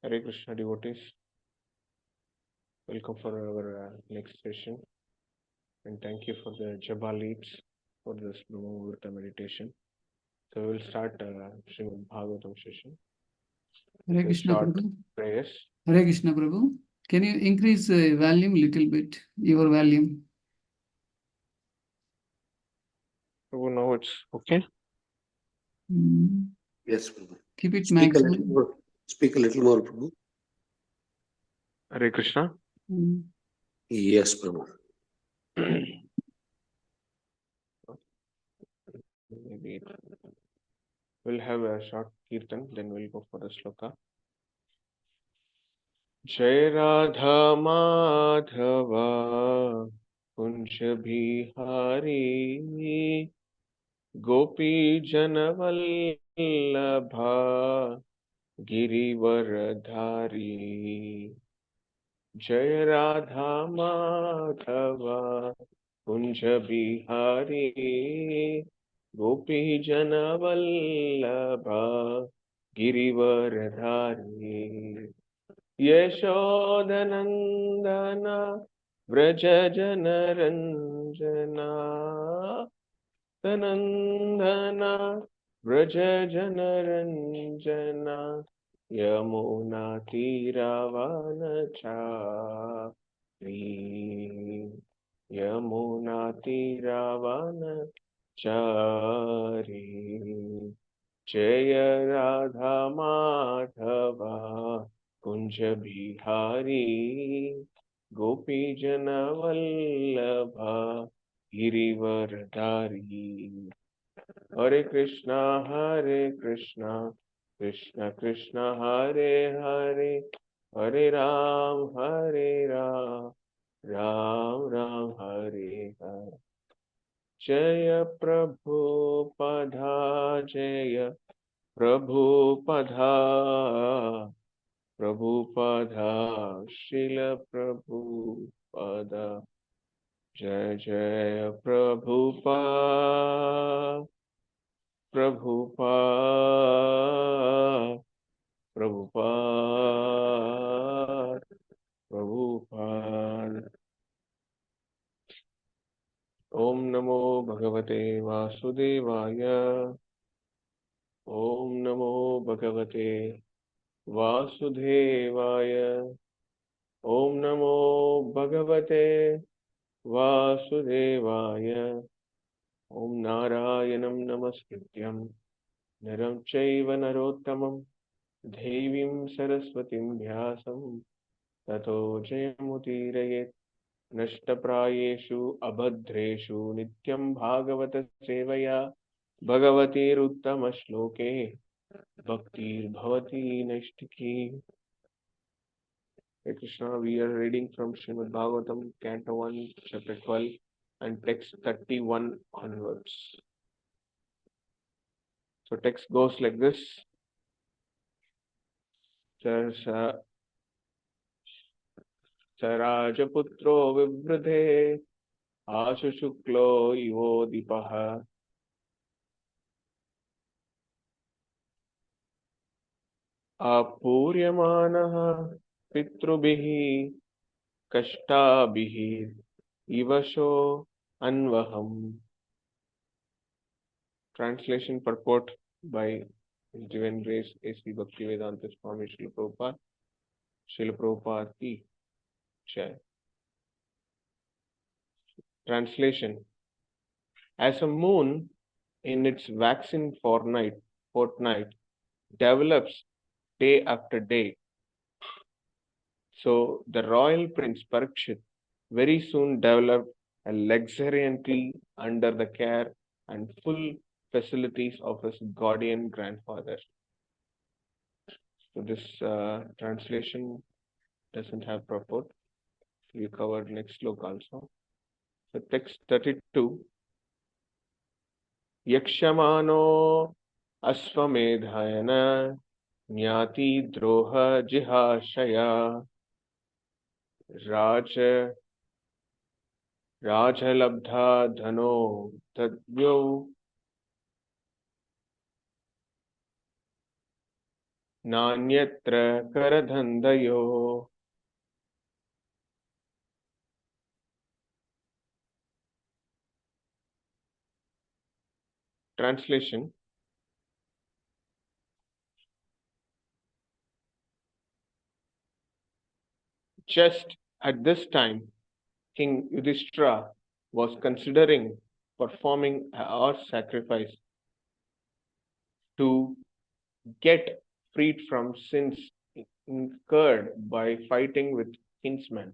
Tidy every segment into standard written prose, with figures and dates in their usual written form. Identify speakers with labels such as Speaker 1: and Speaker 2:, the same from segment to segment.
Speaker 1: Hare Krishna devotees, welcome for our next session, and thank you for the Japa leads for this Brahma meditation. So we will start Srimad Bhagavatam session.
Speaker 2: Hare Krishna Prabhu.
Speaker 1: Prayers.
Speaker 2: Hare Krishna Prabhu. Can you increase the volume little bit? Your volume.
Speaker 1: Prabhu, now it's okay.
Speaker 3: Yes, Prabhu.
Speaker 2: Keep it
Speaker 3: Speak
Speaker 2: maximum.
Speaker 3: a little more. Speak a little more, Prabhu.
Speaker 1: Hare Krishna.
Speaker 3: Yes, Prabhu.
Speaker 1: Maybe we'll have a short kirtan, then we'll go for the shloka. Jai Radha Madhava Kunj Bihari Gopi Janavallabha Girivaradhari Jai Radha Madhava Kunj Bihari Gopi Janavallabha Girivaradhari Yashodanandana Vraja Janaranjana Tanandana Vraja Janaranjana Yamuna Tiravana Yamuna Tiravana Chari Jaya Radha Madhava Kunja Bihari Gopi Janavallabha Girivaradhari Hare Krishna Krishna Krishna Hare Hare Hare Ram Ram Ram Hare Hare Jaya Prabhupada Jaya Prabhupada Srila Prabhupada Jaya Jaya Prabhupada Om Namo Bhagavate Vasudevaya Om Namo Bhagavate Vasudevaya Om Namo Bhagavate Vasudevaya Om Narayanam Namaskrityam Naram Chaiva Narottamam Devim Saraswatim Vyasam Tato Jayamutirayet Nashtaprayeshu Abhadreshu Nityam Bhagavata Sevaya Bhagavatir Uttama Shloke Bhaktir Bhavati Naishtiki. Hare Krishna, we are reading from Srimad Bhagavatam, Canto 1, Chapter 12, and text 31 onwards. So text goes like this. Sarajaputro Vivradhe Ashu Shuklo Ivo Dipaha Apuryamanaha Pitrubhihi Kashtabhihi Ivasho Anvaham. Translation purport by His Divine Grace A.C. Bhaktivedanta Swami Srila Prabhupada. Srila Prabhupada ki Jai. Translation. As a moon in its waxing fortnight develops day after day, so the royal prince Parikshit very soon developed luxuriantly under the care and full facilities of his guardian grandfather. So this translation doesn't have purport. We covered next sloka also. So text 32. Yakshamano Aswamedhayana Nyati Droha Jihashaya Rajalabdha Dhano Tadvyo Nanyatra karadhandayo. Translation. Just at this time, King Yudhishthira was considering performing a horse sacrifice to get freed from sins incurred by fighting with kinsmen,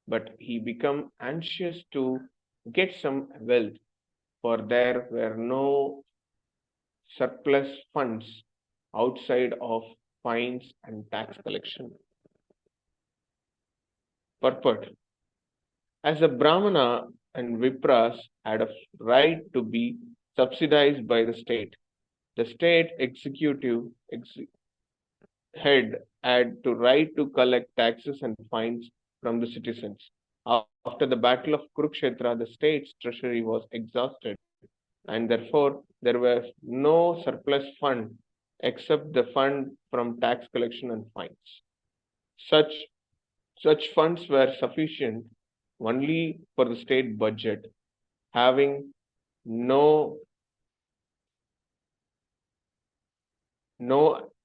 Speaker 1: but he became anxious to get some wealth, for there were no surplus funds outside of fines and tax collection. Purport. As the Brahmana and Vipras had a right to be subsidized by the state executive head had to right to collect taxes and fines from the citizens. After the battle of Kurukshetra, the state's treasury was exhausted, and therefore there was no surplus fund except the fund from tax collection and fines. Such funds were sufficient only for the state budget, having no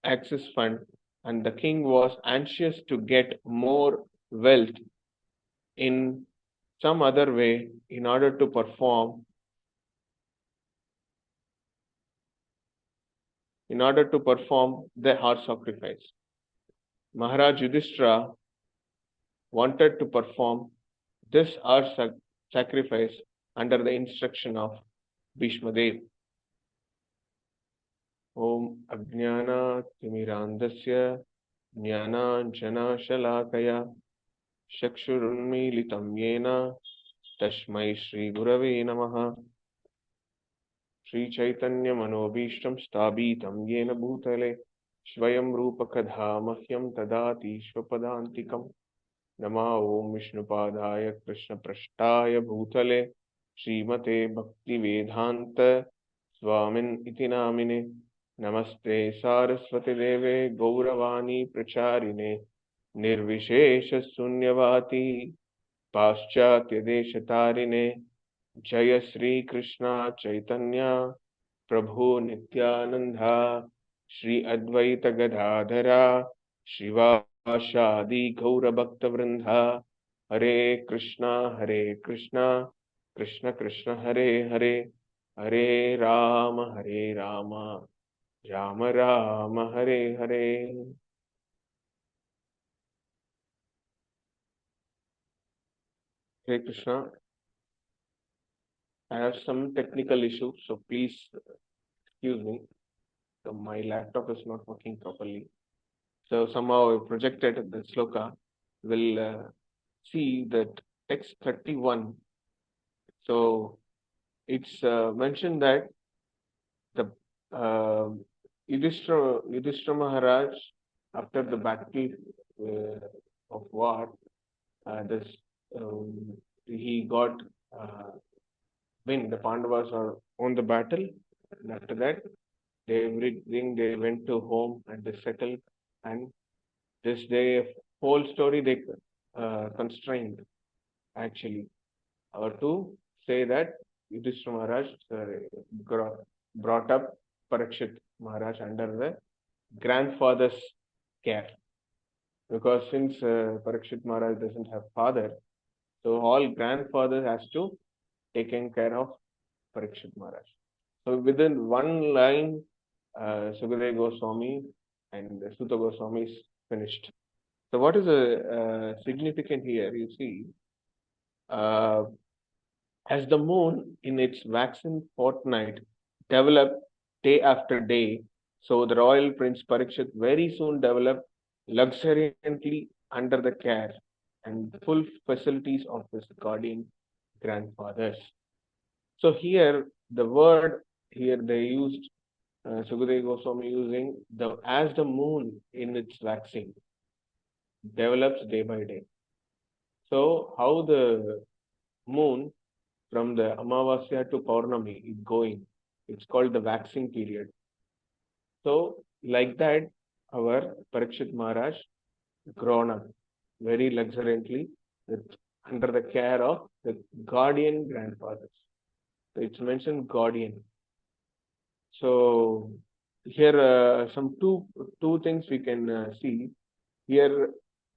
Speaker 1: access fund, and the king was anxious to get more wealth in some other way in order to perform the horse sacrifice. Maharaj Yudhishthira wanted to perform this horse sacrifice under the instruction of Bhishma Dev. Om Ajnana Timirandasya Jnana Shalakaya Shakshurunmilitam Yena Tashmai Shri Gurave Namaha. Shri Chaitanya Manobhishtam Stabhitam Yena Bhutale Svayam Rupakadha Mahyam Tadati Shvapadantikam. Nama Om Vishnupadaya Krishna Prashtaya Bhutale Srimate Bhakti Vedanta Swamin Iti Namine. Namaste Saraswati Deve Gauravani Pracharine Nirvishesha Sunyavati Paschatya Deshatarine. Jaya Sri Krishna Chaitanya Prabhu Nityananda Shri Advaita Gadadhara Shivashadi Gaura Bhakta Vrinda. Hare Krishna Krishna Krishna Hare Hare Hare Rama Rama Rama Hare Hare. Hare Krishna. I have some technical issues, so please excuse me. So my laptop is not working properly. So somehow I projected the sloka. We'll see that text 31. So it's mentioned that the Yudhishthira Maharaj, after the battle of war, he got win. The Pandavas are on the battle, and after that, they went to home and they settled. And this day, whole story they constrained actually, or to say that Yudhishthira Maharaj brought up Parikshit Maharaj under the grandfather's care, because since Parikshit Maharaj doesn't have father, so all grandfather has to taken care of Parikshit Maharaj. So within one line, Sukadeva Goswami and Suta Goswami is finished. So what is significant here? You see, as the moon in its waxing fortnight developed day after day, so the royal prince Parikshit very soon developed luxuriantly under the care and full facilities of his guardian grandfathers. So here the word here they used Sukadeva Goswami using as the moon in its waxing develops day by day. So how the moon from the Amavasya to Paurnami is going, it's called the waxing period. So like that, our Parikshit Maharaj grown up very luxuriantly with, under the care of the guardian grandfathers. So it's mentioned guardian. So here some two things we can see here.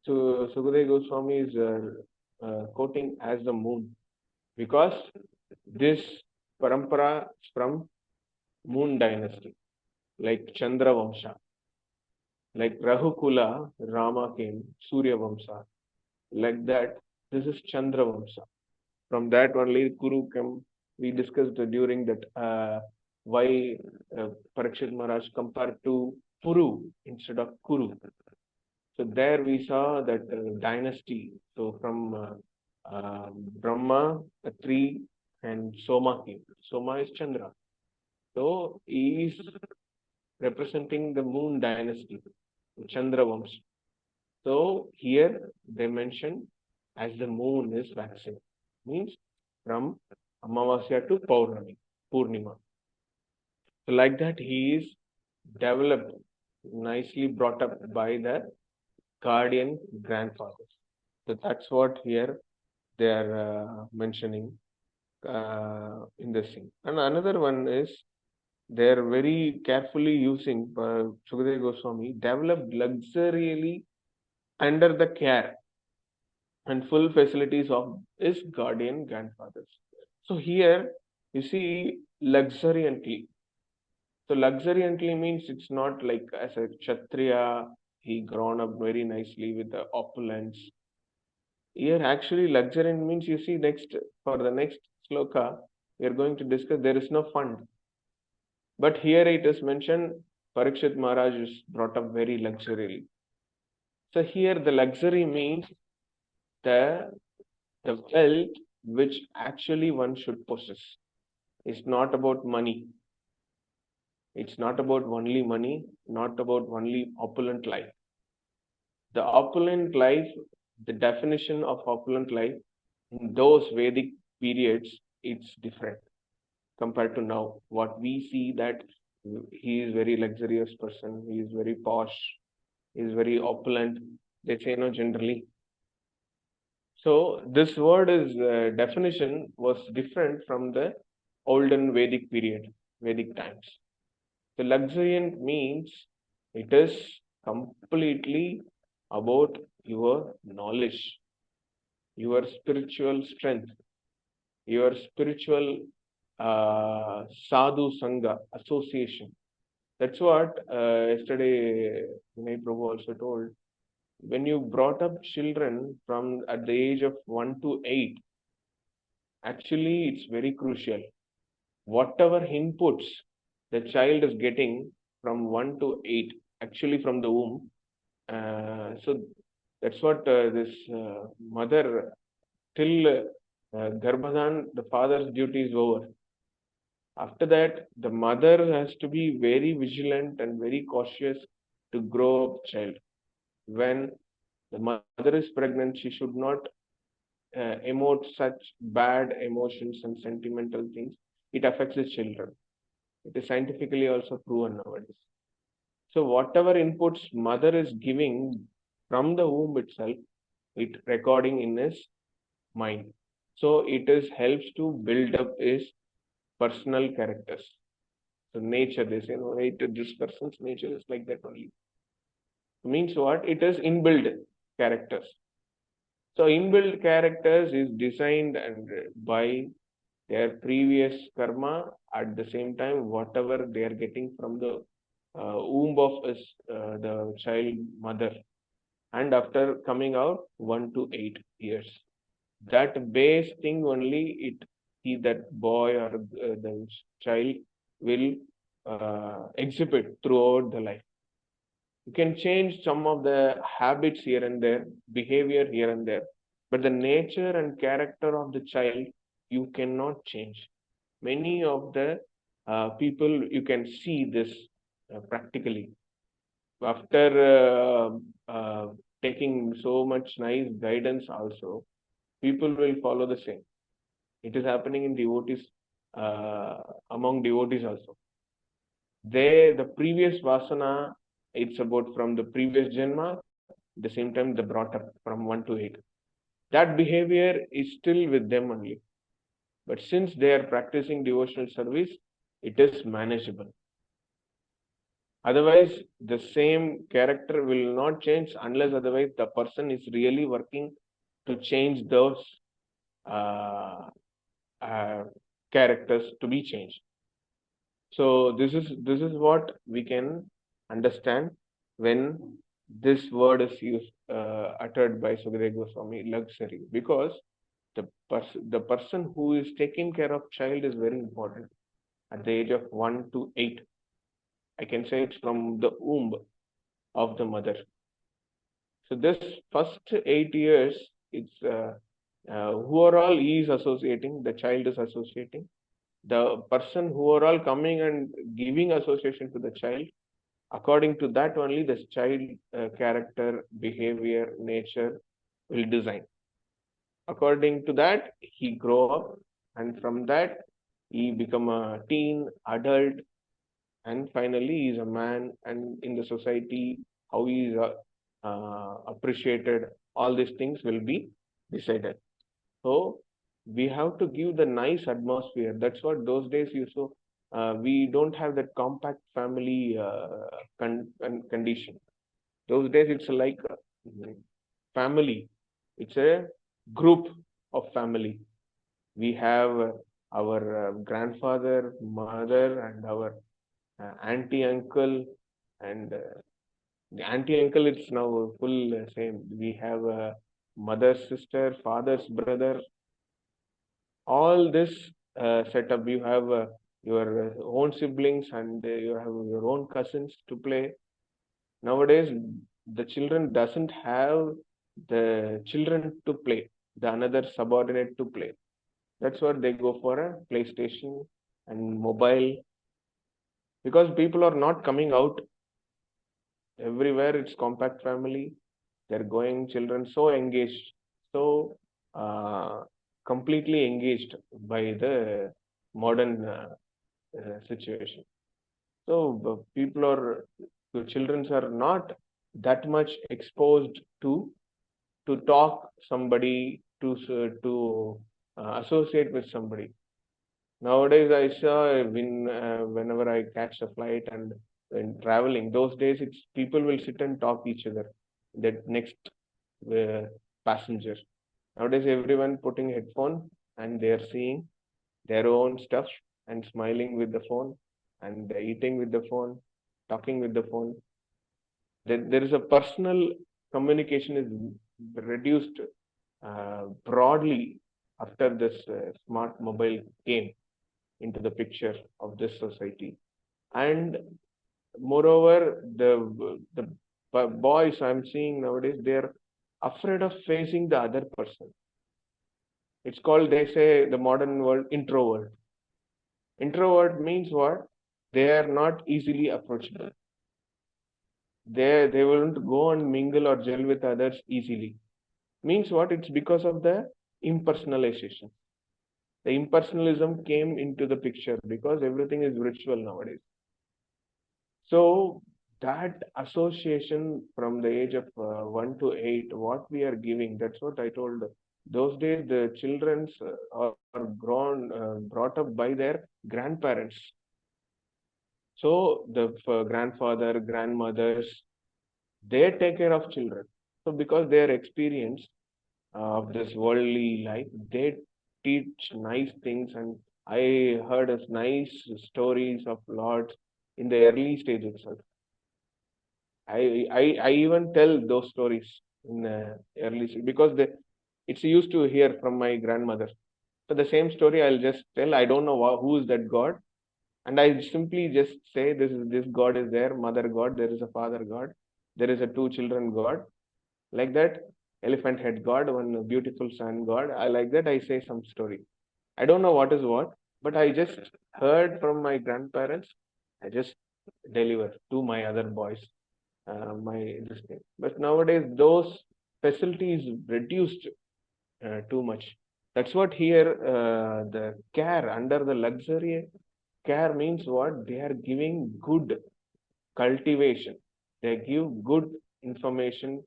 Speaker 1: So Sukadeva Goswami is quoting as the moon because this parampara is from moon dynasty, like Chandra Vamsha, like Rahukula, Rama came, Surya Vamsa, like that. This is Chandra Vamsa. From that only Kuru came. We discussed during that why Parikshit Maharaj compared to Puru instead of Kuru. So there we saw that dynasty. So from Brahma, Atri, and Soma came. Soma is Chandra. So he is representing the moon dynasty, Chandra Vamsa. So here they mention as the moon is waxing, means from Amavasya to Purnima. So like that he is developed, nicely brought up by the guardian grandfathers. So that's what here they are mentioning in this scene. And another one is they are very carefully using Sukadeva Goswami developed luxuriously under the care and full facilities of his guardian grandfathers. So here you see luxuriantly. So luxuriantly means it's not like as a Kshatriya, he grown up very nicely with the opulence. Here actually luxuriant means you see next for the next sloka, we are going to discuss there is no fund. But here it is mentioned Parikshit Maharaj is brought up very luxuriously. So here the luxury means the wealth which actually one should possess. It's not about money. It's not about only money, not about only opulent life. The opulent life, the definition of opulent life in those Vedic periods, it's different compared to now. What we see that he is very luxurious person, he is very posh, he is very opulent. They say no generally. So this word is definition was different from the olden Vedic period, Vedic times. The luxuriant means it is completely about your knowledge, your spiritual strength, your spiritual sadhu sangha association. That's what yesterday Vinay Prabhu also told. When you brought up children from at the age of 1 to 8, actually it's very crucial. Whatever inputs the child is getting from 1 to 8, actually from the womb. So that's what this mother, till Garbhadan, the father's duty is over. After that, the mother has to be very vigilant and very cautious to grow up child. When the mother is pregnant, she should not emote such bad emotions and sentimental things. It affects the children. It is scientifically also proven nowadays. So whatever inputs mother is giving from the womb itself, it recording in his mind. So it is helps to build up his personal characters. So nature, they say, no, this person's nature is like that only. Means what? It is inbuilt characters. So inbuilt characters is designed and by their previous karma, at the same time whatever they are getting from the womb of the child mother, and after coming out 1 to 8 years, that base thing only that boy or the child will exhibit throughout the life. You can change some of the habits here and there, behavior here and there, but the nature and character of the child you cannot change. Many of the people, you can see this practically. After taking so much nice guidance also, people will follow the same. It is happening in devotees, among devotees also. The previous vasana It's about from the previous Janma, at the same time, they brought up from 1 to 8. That behavior is still with them only. But since they are practicing devotional service, it is manageable. Otherwise, the same character will not change unless otherwise the person is really working to change those uh, uh, characters to be changed. So this is what we can understand when this word is used uttered by Sukadeva Goswami, luxury, because the person who is taking care of child is very important at the age of 1 to 8. I can say it's from the womb of the mother. So this first 8 years, it's who are all he is associating, the child is associating. The person who are all coming and giving association to the child, according to that only the child character, behavior, nature will design. According to that, he grow up, and from that he become a teen, adult, and finally he is a man, and in the society how he is appreciated. All these things will be decided. So we have to give the nice atmosphere. That's what those days used to. We don't have that compact family condition. Those days it's like family. It's a group of family. We have our grandfather, mother, and our auntie, uncle, and the auntie, uncle. It's now full same. We have mother's sister, father's brother. All this setup. You have your own siblings, and you have your own cousins to play. Nowadays, the children doesn't have the children to play, the another subordinate to play. That's what they go for a PlayStation and mobile, because people are not coming out everywhere. It's compact family. They're going, children so engaged, so completely engaged by the modern situation. So people are, the children are not that much exposed to talk somebody, to associate with somebody. Nowadays, I saw whenever I catch a flight and when traveling, those days it's people will sit and talk each other. That next uh, passenger. Nowadays, everyone putting headphone and they are seeing their own stuff and smiling with the phone and eating with the phone, talking with the phone. There is a personal communication is reduced broadly after this smart mobile came into the picture of this society. And moreover, the boys I'm seeing nowadays, they're afraid of facing the other person. It's called, they say, the modern world, introvert. Introvert means what? They are not easily approachable. They won't go and mingle or gel with others easily. Means what? It's because of the impersonalization. The impersonalism came into the picture because everything is virtual nowadays. So that association from the age of 1 to 8, what we are giving, that's what I told. Those days, the children are brought up by their grandparents. So the grandfather, grandmothers, they take care of children. So because they are experienced of this worldly life, they teach nice things. And I heard as nice stories of Lord in the early stage itself. I even tell those stories in early stage because it's used to hear from my grandmother. So the same story I'll just tell. I don't know who is that God, and I simply just say this God is there, mother God. There is a father God. There is a two children God. Like that, elephant head God, one beautiful son God. I like that. I say some story. I don't know what is what, but I just heard from my grandparents. I just deliver to my other boys. My this thing. But nowadays those facilities reduced too much. That's what here the care under the luxury care means what? They are giving good cultivation. They give good information,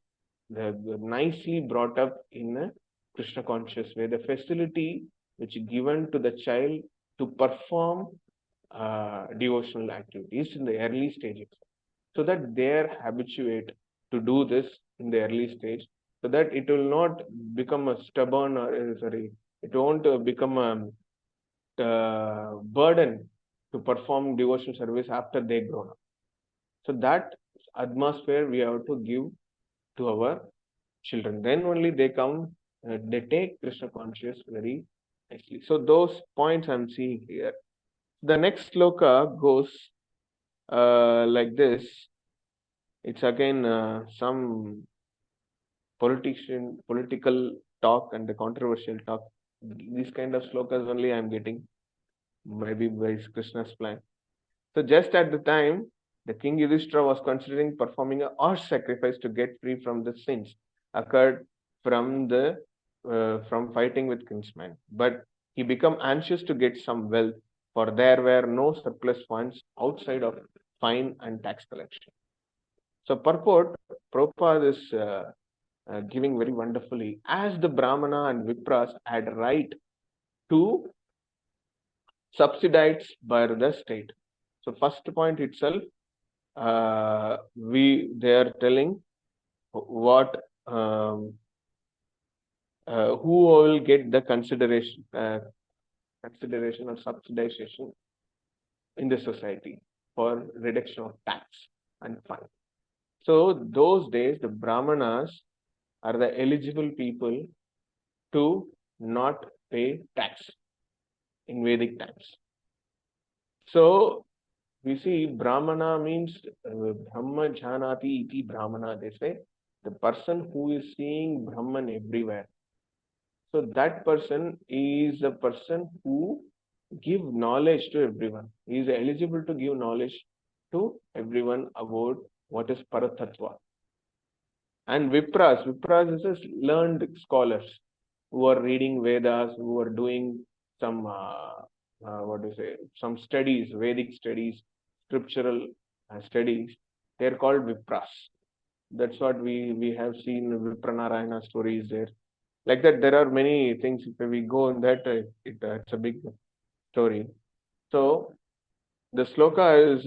Speaker 1: they're nicely brought up in a Krishna conscious way. The facility which is given to the child to perform devotional activities in the early stages, so that they are habituate to do this in the early stage, so that it will not become a stubborn or it won't become a burden to perform devotional service after they grow up. So that atmosphere we have to give to our children. Then only they come, they take Krishna conscious very nicely. So those points I'm seeing here. The next sloka goes like this. It's again some political talk and the controversial talk. These kind of slokas only I'm getting, maybe by Krishna's plan. So just at the time, the king Yudhishthira was considering performing a harsh sacrifice to get free from the sins occurred from from fighting with kinsmen. But he became anxious to get some wealth, for there were no surplus funds outside of fine and tax collection. So purport, Prabhupada is giving very wonderfully, as the Brahmana and Vipras had right to subsidize by the state. So first point itself, they are telling what who will get the consideration or subsidization in the society for reduction of tax and fine. So those days the Brahmanas are the eligible people to not pay tax in Vedic times. So we see Brahmana means Brahma Jhanati iti Brahmana. They say the person who is seeing Brahman everywhere. So that person is a person who give knowledge to everyone. He is eligible to give knowledge to everyone about what is Paratattva. And Vipras is just learned scholars who are reading Vedas, who are doing some some studies, Vedic studies, scriptural studies. They are called Vipras. That's what we have seen Vipranarayana stories there. Like that, there are many things. If we go in that, it's a big story. So the sloka is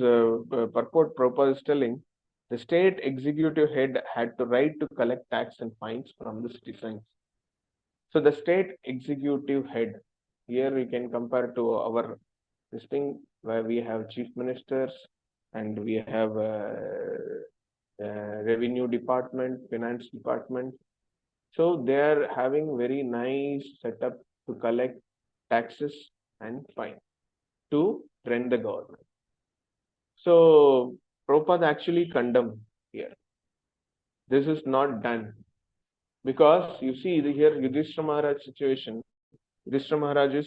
Speaker 1: purport Prabhupada is telling the state executive head had the right to collect tax and fines from the citizens. So the state executive head, here we can compare to our this thing where we have chief ministers and we have revenue department, finance department. So they are having very nice setup to collect taxes and fine to run the government. So Prabhupada actually condemned here. This is not done because you see here Yudhishthira Maharaj situation. Yudhishthira Maharaj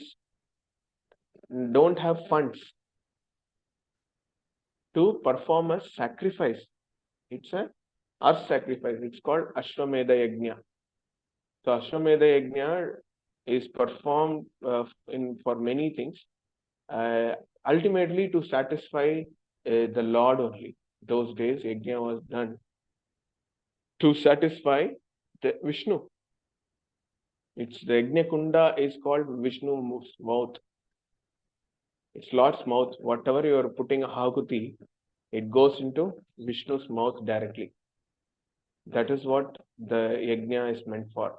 Speaker 1: don't have funds to perform a sacrifice. It's a earth sacrifice. It's called Ashwamedha Yajna. So Ashwamedha Yajna is performed for many things. Ultimately to satisfy the Lord only. Those days Yajna was done to satisfy the Vishnu. It's the Yajna Kunda is called Vishnu's mouth. It's Lord's mouth. Whatever you are putting a Hakuti, it goes into Vishnu's mouth directly. That is what the Yajna is meant for.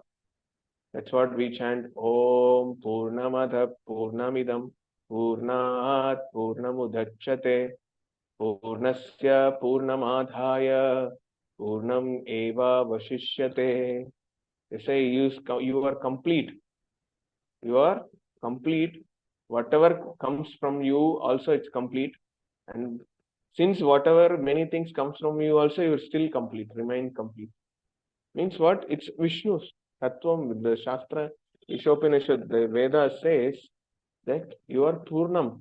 Speaker 1: That's what we chant Om Purnamadha Purnamidam Purnat Purnamudachyate Purnasya Purnamadhaya Purnam Eva Vashishyate. They say you are complete. You are complete. Whatever comes from you also it's complete. And since whatever many things comes from you also you are still complete, remain complete. Means what? It's Vishnu's Tattvam, the Shastra, Ishopanishad, the Veda says that you are Purnam.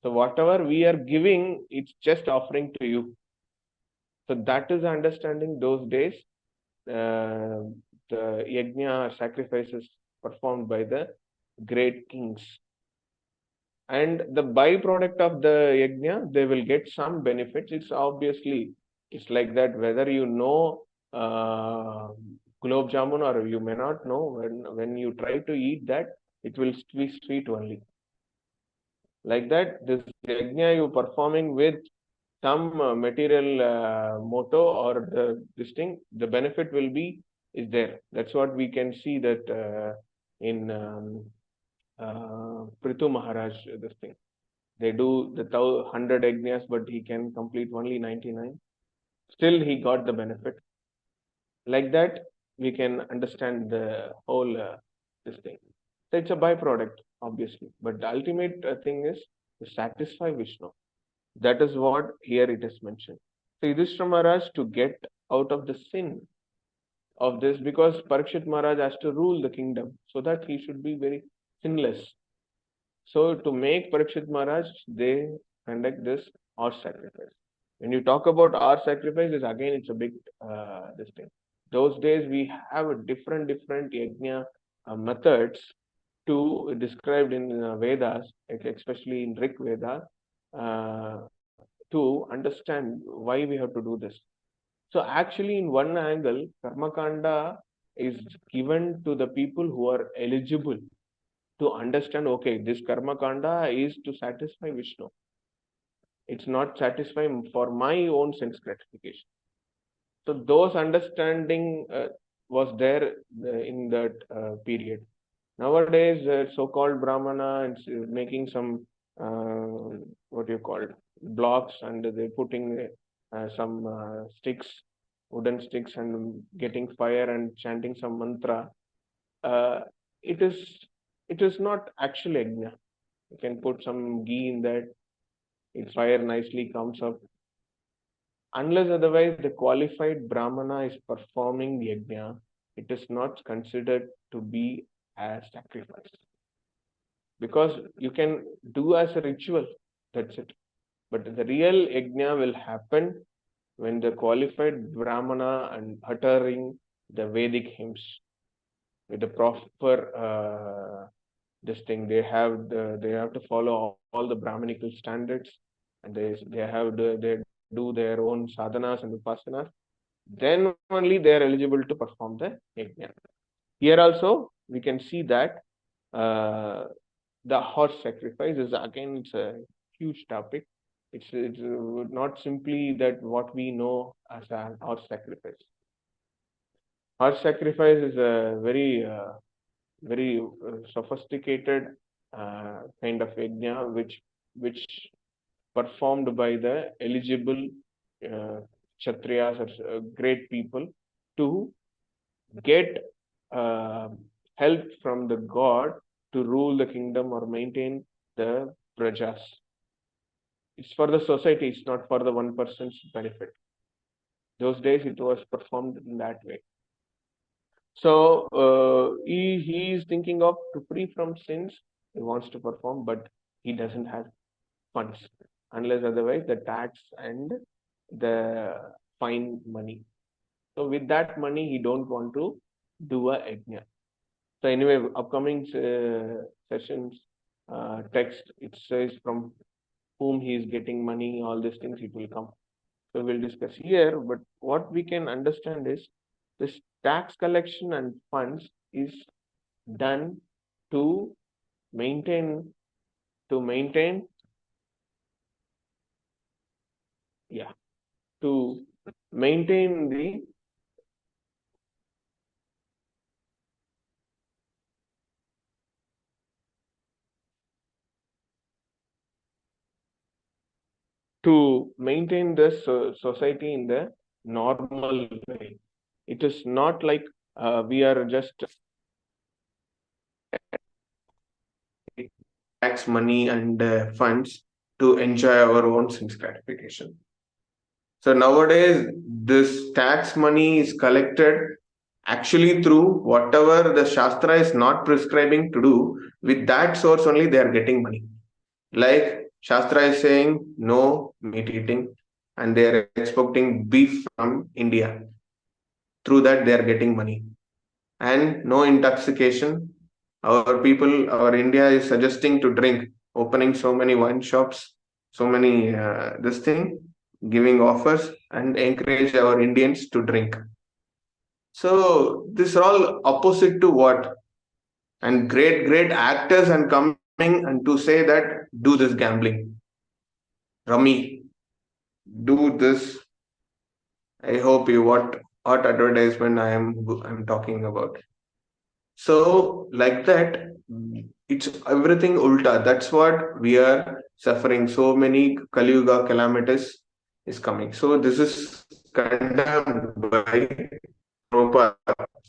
Speaker 1: So whatever we are giving, it's just offering to you. So that is understanding those days. The yajna sacrifices performed by the great kings. And the byproduct of the yajna, they will get some benefits. It's obviously It's like that, whether you know gulab jamun or you may not know, when you try to eat that, it will be sweet only. Like that, this yajna you performing with some material motto or this thing, the benefit will be is there. That's what we can see that in Prithu Maharaj, this thing. They do the 100 yajnas, but he can complete only 99. Still, he got the benefit. Like that, we can understand the whole this thing. So it's a byproduct, obviously, but the ultimate thing is to satisfy Vishnu. That is what here it is mentioned. So Yudhishthira Maharaj, to get out of the sin of this, because Parikshit Maharaj has to rule the kingdom, so that he should be very sinless. So to make Parikshit Maharaj, they conduct this horse sacrifice. When you talk about horse sacrifice, it's a big this thing. Those days we have a different yajna methods to described in Vedas, especially in Rig Veda, to understand why we have to do this. So actually, in one angle, Karmakanda is given to the people who are eligible to understand, okay, this Karmakanda is to satisfy Vishnu. It's not satisfying for my own sense gratification. So those understanding was there in that period. Nowadays, so-called Brahmana is making some what you call it, blocks, and they're putting some sticks, wooden sticks, and getting fire and chanting some mantra. Uh, it is not actually yajna. You can put some ghee in that. It fire nicely comes up. Unless otherwise the qualified Brahmana is performing the yajna, it is not considered to be as sacrifice. Because you can do as a ritual, that's it. But the real yajna will happen when the qualified Brahmana and uttering the Vedic hymns with the proper this thing. They have to follow all the Brahmanical standards, and they do their own sadhanas and upasanas. Then only they are eligible to perform the yajna. Here also we can see that the horse sacrifice is again, it's a huge topic. It's not simply that what we know as a horse sacrifice. Horse sacrifice is a very sophisticated kind of yajna which performed by the eligible kshatriyas or great people to get help from the god to rule the kingdom or maintain the prajas. It's for the society, it's not for the one person's benefit. Those days it was performed in that way. So he is thinking of to free from sins. He wants to perform, but he doesn't have funds, unless otherwise the tax and the fine money. So with that money, he don't want to do a yajna. So anyway, upcoming sessions text, it says from whom he is getting money, all these things it will come. So we'll discuss here, but what we can understand is this tax collection and funds is done to maintain to maintain the society in the normal way. It is not like we are just tax money and funds to enjoy our own sense gratification. So nowadays, this tax money is collected actually through whatever the Shastra is not prescribing to do. With that source only, they are getting money. Like Shastra is saying no meat eating, and they are exporting beef from India. Through that, they are getting money. And no intoxication. Our India is suggesting to drink, opening so many wine shops, so many this thing, giving offers. and encourage our Indians to drink. So this are all opposite to what? And great actors and coming and to say that do this gambling, rummy, do this. I hope you what advertisement I'm talking about. So like that, it's everything ulta. That's what we are suffering. So many Kali Yuga calamities is coming. So this is condemned by Prabhupada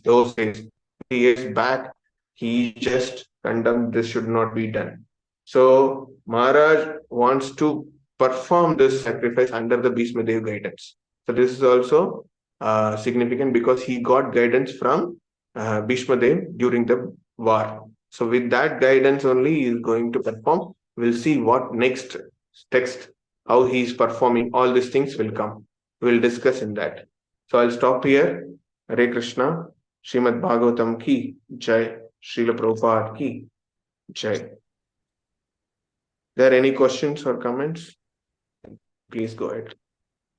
Speaker 1: those days. Years back, he just condemned this should not be done. So Maharaj wants to perform this sacrifice under the Bhishma Dev guidance. So this is also significant because he got guidance from Bhishma Dev during the war. So with that guidance only he is going to perform. We'll see what next text, how he is performing. All these things will come. We'll discuss in that. So I'll stop here. Hare Krishna. Srimad Bhagavatam ki Jai. Srila Prabhupada ki Jai. There any questions or comments? Please go ahead.